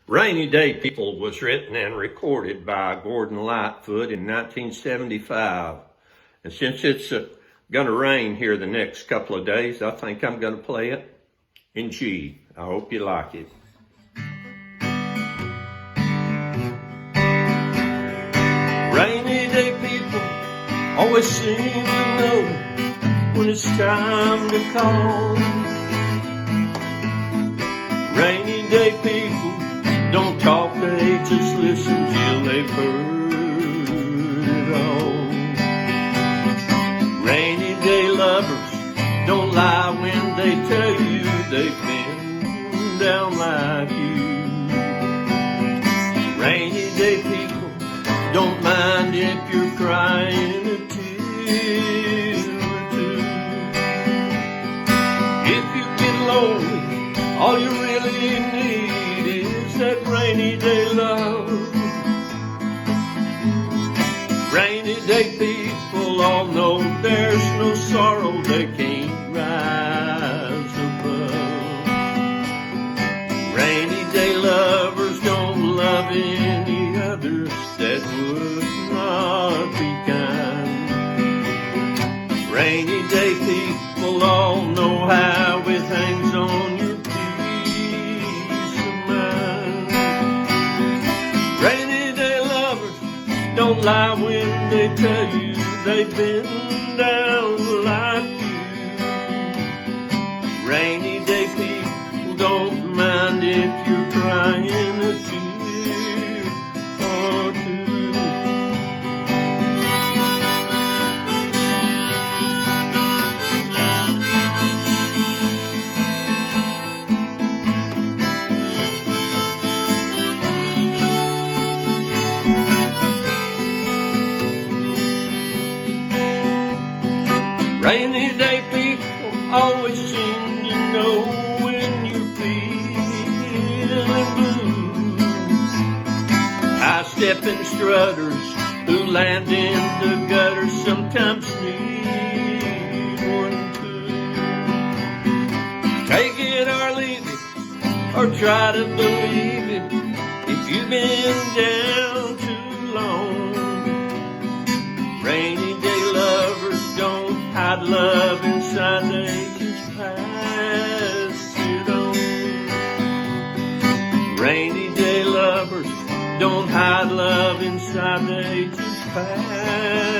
Rainy Day People was written and recorded by Gordon Lightfoot in 1975. And since it's going to rain here the next couple of days, I think I'm going to play it in G. I hope you like it. Rainy day people always seem to know when it's time to call. Rainy day people don't talk, they just listen till they've heard it all. Rainy day lovers don't lie when they tell you they've been down like you. Rainy day people don't mind if you're crying a tear or two. If you get lonely, all you really need is that rainy day love. Rainy day people all know there's no sorrow they can't rise above. Rainy day lovers don't love any others that would not be kind. Rainy day people all know how it hangs on your peace of mind. Rainy day lovers don't lie when they tell you they've been down like you. Rainy day people don't mind if you're crying a tear or two. Rainy day people always seem to know when you're feeling blue. High-stepping strutters who land in the gutter sometimes need one too. Take it or leave it, or try to believe it if you've been down too long. Rainy day lovers don't hide love inside, they just pass it on. Rainy day lovers don't hide love inside, they just pass